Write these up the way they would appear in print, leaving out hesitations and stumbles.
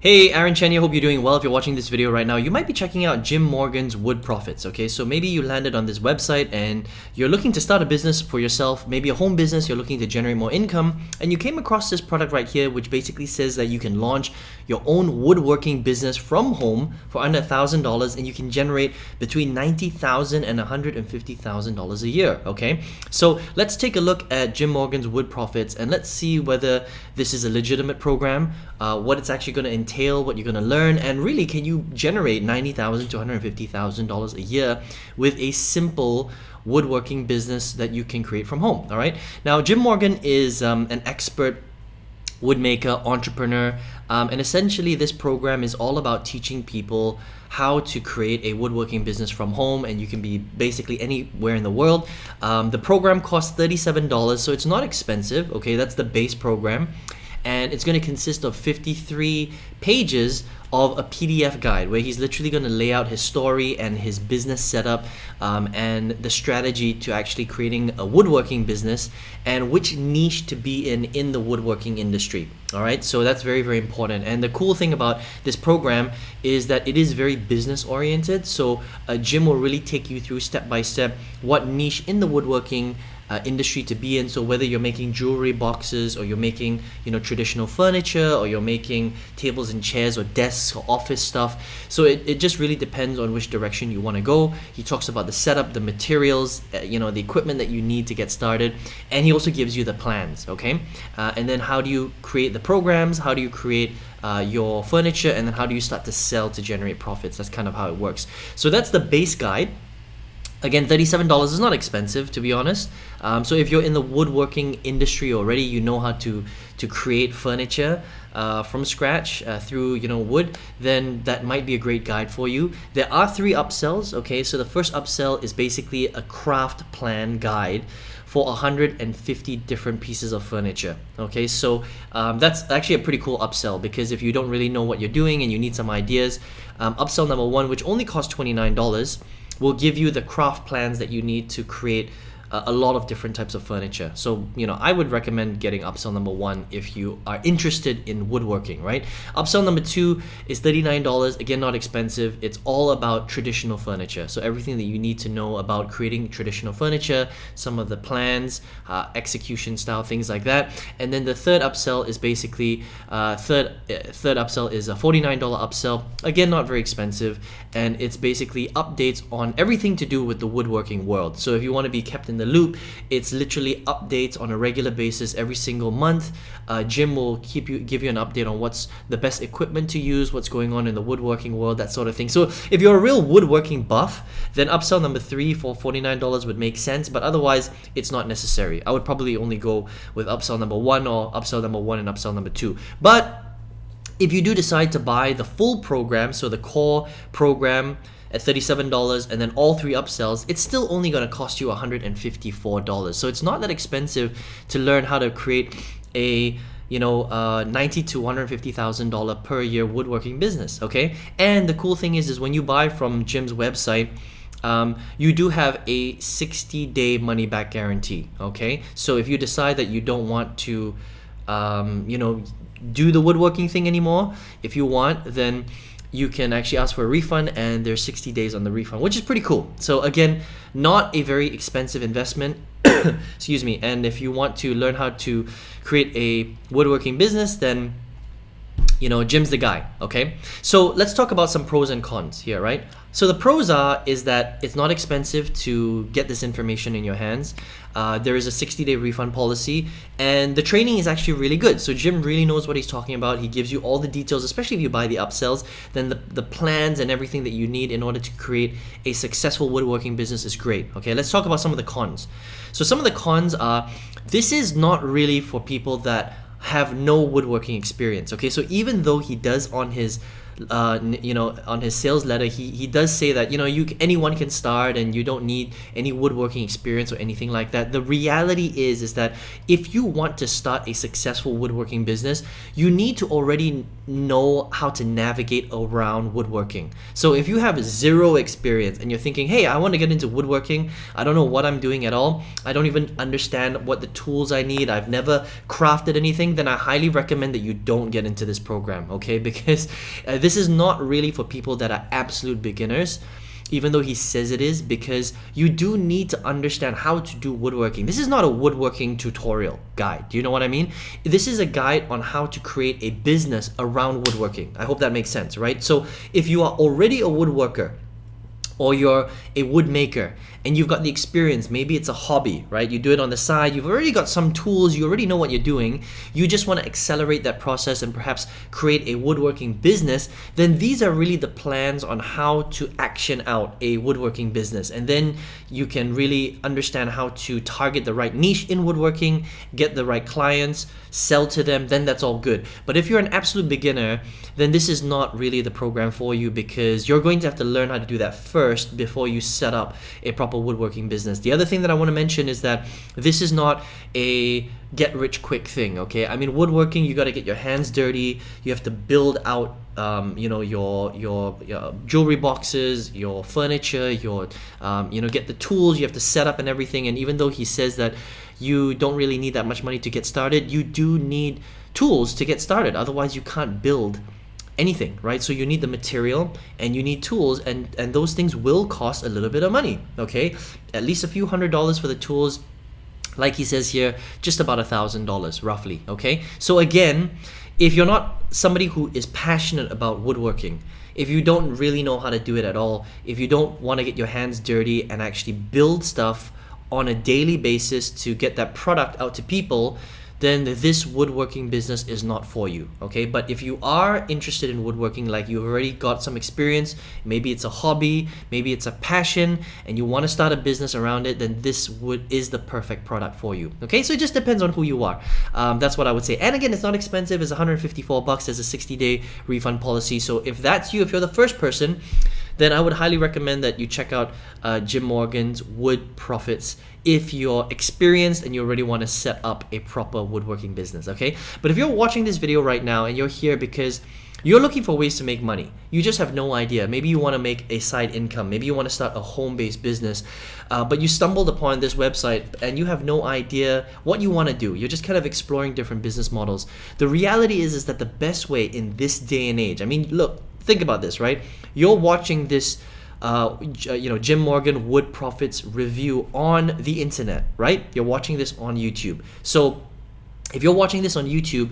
Hey, Aaron Chen here. Hope you're doing well. If you're watching this video right now, you might be checking out Jim Morgan's Wood Profits. Okay, so maybe you landed on this website and you're looking to start a business for yourself, maybe a home business, you're looking to generate more income, and you came across this product right here, which basically says that you can launch your own woodworking business from home for under $1,000 and you can generate between $90,000 and $150,000 a year. Okay, so let's take a look at Jim Morgan's Wood Profits and let's see whether this is a legitimate program, what it's actually going to entail, what you're going to learn, and really can you generate $90,000 to $150,000 a year with a simple woodworking business that you can create from home. All right, now Jim Morgan is an expert woodmaker, entrepreneur, and essentially this program is all about teaching people how to create a woodworking business from home, and you can be basically anywhere in the world. The program costs $37, so it's not expensive. Okay, that's the base program, and it's going to consist of 53 pages of a PDF guide where he's literally going to lay out his story and his business setup and the strategy to actually creating a woodworking business and which niche to be in the woodworking industry. All right, so that's very, very important. And the cool thing about this program is that it is very business oriented. So Jim will really take you through step by step what niche in the woodworking industry to be in. So whether you're making jewelry boxes or you're making traditional furniture or you're making tables and chairs or desks or office stuff, so it just really depends on which direction you want to go. He talks about the setup, the materials, the equipment that you need to get started, and he also gives you the plans. Okay, and then how do you create the programs, how do you create your furniture, and then how do you start to sell to generate profits. That's kind of how it works. So that's the base guide. Again, $37 is not expensive, to be honest. So if you're in the woodworking industry already, you know how to create furniture from scratch through wood, then that might be a great guide for you. There are 3 upsells. Okay, so the first upsell is basically a craft plan guide for 150 different pieces of furniture. Okay, so that's actually a pretty cool upsell, because if you don't really know what you're doing and you need some ideas, upsell number 1, which only costs $29, will give you the craft plans that you need to create a lot of different types of furniture. So I would recommend getting upsell number 1 if you are interested in woodworking, right? Upsell number 2 is $39. Again, not expensive. It's all about traditional furniture, so everything that you need to know about creating traditional furniture, some of the plans, execution style, things like that. And then the third upsell is basically third upsell is a $49 upsell. Again, not very expensive, and it's basically updates on everything to do with the woodworking world. So if you want to be kept in the loop, it's literally updates on a regular basis every single month. Jim will give you an update on what's the best equipment to use, what's going on in the woodworking world, that sort of thing. So if you're a real woodworking buff, then upsell number 3 for $49 would make sense, but otherwise it's not necessary. I would probably only go with upsell number 1 or upsell number 1 and upsell number 2. But if you do decide to buy the full program, so the core program at $37 and then all 3 upsells, it's still only going to cost you $154. So it's not that expensive to learn how to create a $90,000 to $150,000 per year woodworking business. Okay, and the cool thing is when you buy from Jim's website, you do have a 60-day money back guarantee. Okay, so if you decide that you don't want to do the woodworking thing anymore, if you want, then you can actually ask for a refund, and there's 60 days on the refund, which is pretty cool. So again, not a very expensive investment. Excuse me. And if you want to learn how to create a woodworking business, then Jim's the guy. Okay, so let's talk about some pros and cons here, right? So the pros is that it's not expensive to get this information in your hands. There is a 60-day refund policy, and the training is actually really good. So Jim really knows what he's talking about. He gives you all the details, especially if you buy the upsells. Then the plans and everything that you need in order to create a successful woodworking business is great. Okay, let's talk about some of the cons. So some of the cons are, this is not really for people that have no woodworking experience. Okay, so even though he does on his on his sales letter, he does say that anyone can start and you don't need any woodworking experience or anything like that. The reality is that if you want to start a successful woodworking business, you need to already know how to navigate around woodworking. So if you have 0 experience and you're thinking, hey, I want to get into woodworking, I don't know what I'm doing at all, I don't even understand what the tools I need, I've never crafted anything, woodworking, then I highly recommend that you don't get into this program, okay? Because this is not really for people that are absolute beginners, even though he says it is, because you do need to understand how to do woodworking. This is not a woodworking tutorial guide. Do you know what I mean? This is a guide on how to create a business around woodworking. I hope that makes sense, right? So if you are already a woodworker, or you're a wood maker and you've got the experience, maybe it's a hobby, right? You do it on the side, you've already got some tools, you already know what you're doing, you just want to accelerate that process and perhaps create a woodworking business, then these are really the plans on how to action out a woodworking business. And then you can really understand how to target the right niche in woodworking, get the right clients, sell to them, then that's all good. But if you're an absolute beginner, then this is not really the program for you, because you're going to have to learn how to do that first before you set up a proper woodworking business. The other thing that I want to mention is that this is not a get rich quick thing, okay? I mean, woodworking, you got to get your hands dirty, you have to build out your jewelry boxes, your furniture, your get the tools, you have to set up and everything. And even though he says that you don't really need that much money to get started, you do need tools to get started, otherwise you can't build anything, right? So you need the material and you need tools, and those things will cost a little bit of money, okay? At least a few $100s for the tools. Like he says here, just about $1,000 roughly, okay? So again, if you're not somebody who is passionate about woodworking, if you don't really know how to do it at all, if you don't want to get your hands dirty and actually build stuff on a daily basis to get that product out to people, then this woodworking business is not for you, okay? But if you are interested in woodworking, like you've already got some experience, maybe it's a hobby, maybe it's a passion, and you want to start a business around it, then this is the perfect product for you, okay? So it just depends on who you are. That's what I would say. And again, it's not expensive. It's $154. There's a 60-day refund policy. So if that's you, if you're the first person, then I would highly recommend that you check out Jim Morgan's Wood Profits if you're experienced and you already want to set up a proper woodworking business, okay? But if you're watching this video right now and you're here because you're looking for ways to make money, you just have no idea. Maybe you want to make a side income. Maybe you want to start a home-based business, but you stumbled upon this website and you have no idea what you want to do. You're just kind of exploring different business models. The reality is that the best way in this day and age, I mean, look, think about this, right? You're watching this Jim Morgan Wood Profits review on the internet, right? You're watching this on YouTube. So if you're watching this on YouTube,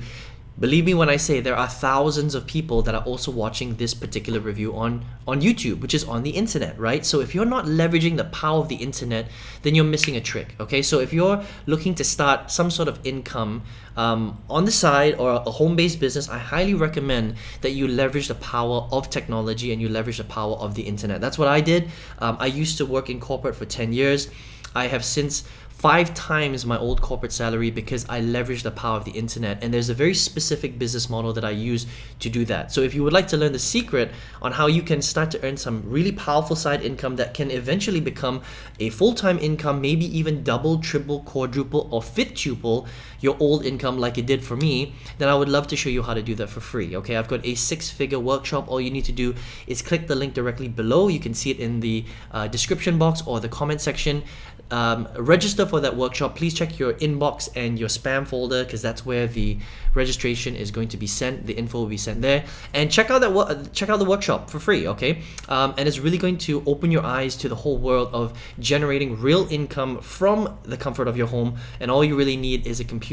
believe me when I say there are thousands of people that are also watching this particular review on YouTube, which is on the internet, right? So if you're not leveraging the power of the internet, then you're missing a trick, okay? So if you're looking to start some sort of income on the side or a home-based business, I highly recommend that you leverage the power of technology and you leverage the power of the internet. That's what I did. I used to work in corporate for 10 years. I have since 5 times my old corporate salary because I leverage the power of the internet, and there's a very specific business model that I use to do that. So if you would like to learn the secret on how you can start to earn some really powerful side income that can eventually become a full-time income, maybe even double, triple, quadruple, or fiftuple your old income like it did for me, then I would love to show you how to do that for free, okay? I've got a 6-figure workshop. All you need to do is click the link directly below. You can see it in the description box or the comment section. Register for that workshop. Please check your inbox and your spam folder, because that's where the registration is going to be sent. The info will be sent there, and check out the workshop for free, okay? And it's really going to open your eyes to the whole world of generating real income from the comfort of your home. And all you really need is a computer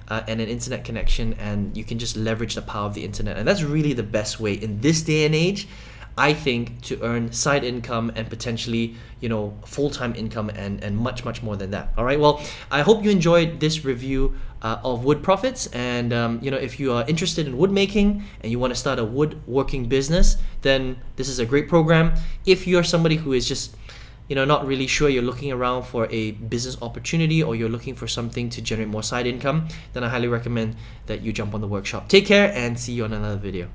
and an internet connection, and you can just leverage the power of the internet. And that's really the best way in this day and age, I think, to earn side income and potentially, full-time income and much, much more than that. All right, well, I hope you enjoyed this review of Wood Profits. And, if you are interested in wood making and you want to start a woodworking business, then this is a great program. If you're somebody who is just, not really sure, you're looking around for a business opportunity, or you're looking for something to generate more side income, then I highly recommend that you jump on the workshop. Take care and see you on another video.